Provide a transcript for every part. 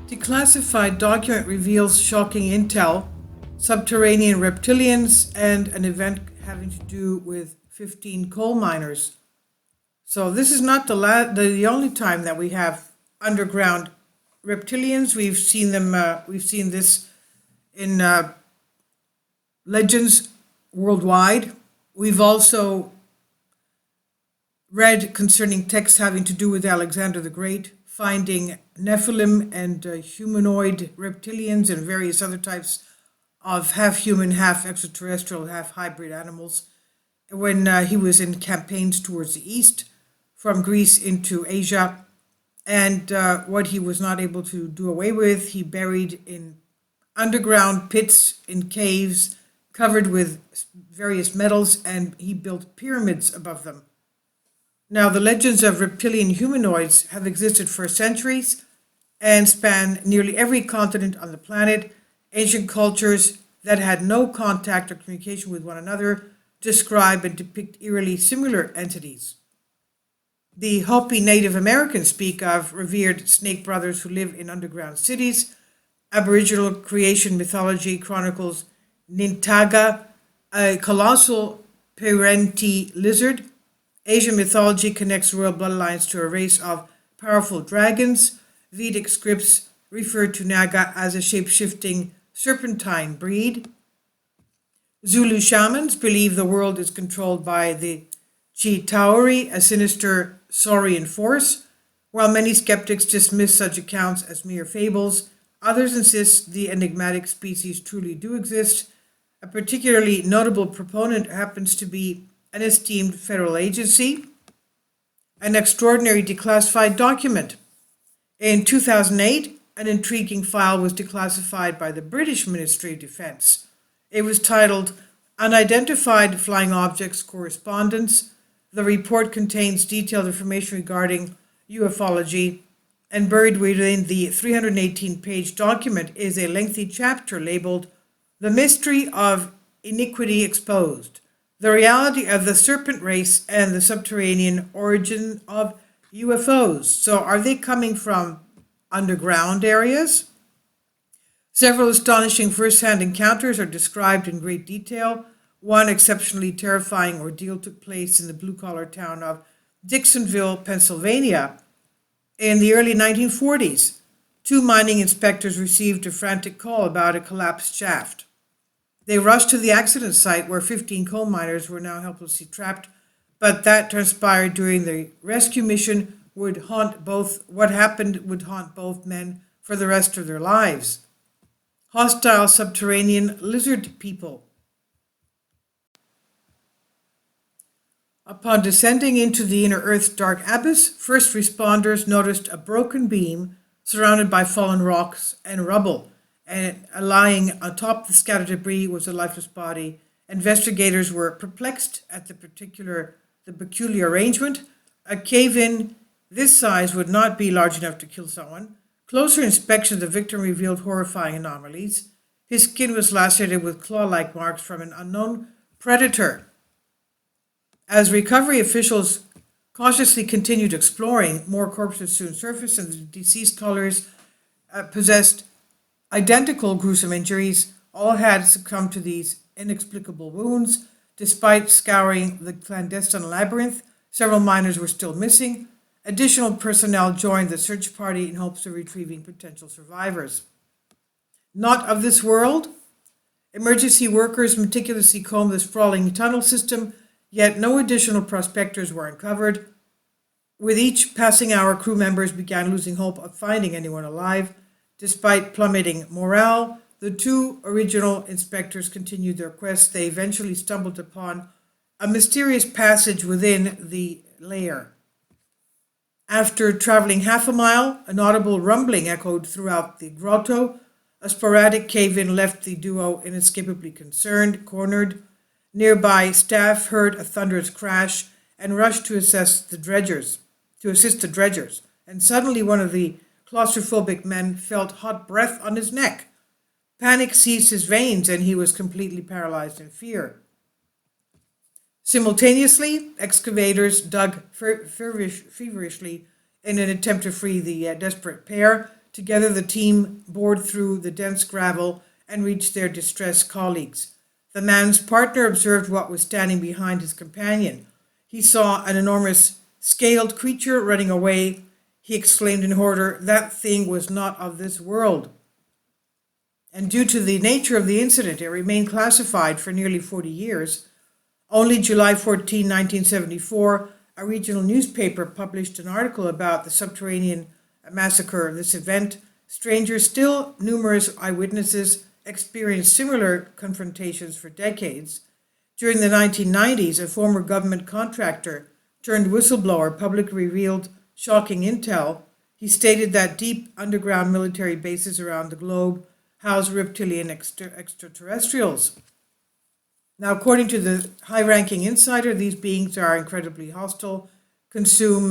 Declassified document reveals shocking intel, subterranean reptilians, and an event having to do with 15 coal miners. So this is not the only time that we have underground reptilians. We've seen them. We've seen this in legends worldwide. We've also read concerning texts having to do with Alexander the Great, finding Nephilim and humanoid reptilians and various other types of half-human, half-extraterrestrial, half-hybrid animals when he was in campaigns towards the east, from Greece into Asia. And what he was not able to do away with, he buried in underground pits, in caves, covered with various metals, and he built pyramids above them. Now, the legends of reptilian humanoids have existed for centuries and span nearly every continent on the planet. Ancient cultures that had no contact or communication with one another describe and depict eerily similar entities. The Hopi Native Americans speak of revered snake brothers who live in underground cities. Aboriginal creation mythology chronicles Nintaga, a colossal parenti lizard. Asian mythology connects royal bloodlines to a race of powerful dragons. Vedic scripts refer to Naga as a shape-shifting serpentine breed. Zulu shamans believe the world is controlled by the Chitauri, a sinister saurian force. While many skeptics dismiss such accounts as mere fables, others insist the enigmatic species truly do exist. A particularly notable proponent happens to be an esteemed federal agency, an extraordinary declassified document. In 2008, an intriguing file was declassified by the British Ministry of Defence. It was titled Unidentified Flying Objects Correspondence. The report contains detailed information regarding ufology, and buried within the 318-page document is a lengthy chapter labeled The Mystery of Iniquity Exposed, the reality of the serpent race and the subterranean origin of UFOs. So are they coming from underground areas? Several astonishing first-hand encounters are described in great detail. One exceptionally terrifying ordeal took place in the blue-collar town of Dixonville, Pennsylvania. In the early 1940s, two mining inspectors received a frantic call about a collapsed shaft. They rushed to the accident site where 15 coal miners were now helplessly trapped, but that transpired during the rescue mission would haunt both men for the rest of their lives. Hostile subterranean lizard people. Upon descending into the inner Earth's dark abyss, first responders noticed a broken beam surrounded by fallen rocks and rubble, and lying atop the scattered debris was a lifeless body. Investigators were perplexed at the peculiar arrangement. A cave-in this size would not be large enough to kill someone. Closer inspection of the victim revealed horrifying anomalies. His skin was lacerated with claw-like marks from an unknown predator. As recovery officials cautiously continued exploring, more corpses soon surfaced, and the deceased colors possessed identical gruesome injuries. All had succumbed to these inexplicable wounds. Despite scouring the clandestine labyrinth, several miners were still missing. Additional personnel joined the search party in hopes of retrieving potential survivors. Not of this world, emergency workers meticulously combed the sprawling tunnel system, yet no additional prospectors were uncovered. With each passing hour, crew members began losing hope of finding anyone alive. Despite plummeting morale, the two original inspectors continued their quest. They eventually stumbled upon a mysterious passage within the lair. After traveling half a mile, an audible rumbling echoed throughout the grotto. A sporadic cave-in left the duo inescapably cornered. Nearby staff heard a thunderous crash and rushed to assist the dredgers. And suddenly one of the claustrophobic men felt hot breath on his neck. Panic seized his veins and he was completely paralyzed in fear. Simultaneously, excavators dug feverishly in an attempt to free the desperate pair. Together, the team bored through the dense gravel and reached their distressed colleagues. The man's partner observed what was standing behind his companion. He saw an enormous scaled creature running away. He exclaimed in horror, "That thing was not of this world." And due to the nature of the incident, it remained classified for nearly 40 years. Only July 14, 1974, a regional newspaper published an article about the Subterranean massacre. This event, strangers, still numerous eyewitnesses, experienced similar confrontations for decades. During the 1990s, a former government contractor turned whistleblower publicly revealed shocking intel. He stated that deep underground military bases around the globe house reptilian extraterrestrials. Now, according to the high-ranking insider, these beings are incredibly hostile, consume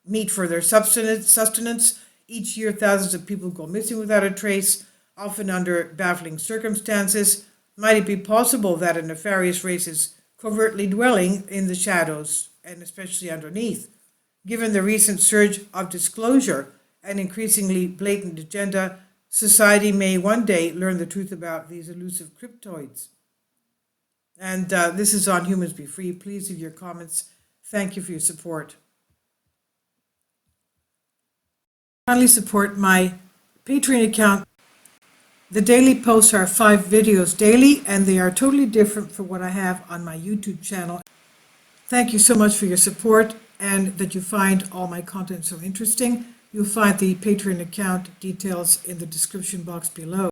meat for their sustenance. Each year, thousands of people go missing without a trace, often under baffling circumstances. Might it be possible that a nefarious race is covertly dwelling in the shadows, and especially underneath? Given the recent surge of disclosure and increasingly blatant agenda, society may one day learn the truth about these elusive cryptoids. And this is on Humans Be Free. Please leave your comments. Thank you for your support. Kindly support my Patreon account. The daily posts are 5 videos daily, and they are totally different from what I have on my YouTube channel. Thank you so much for your support and that you find all my content so interesting. You'll find the Patreon account details in the description box below.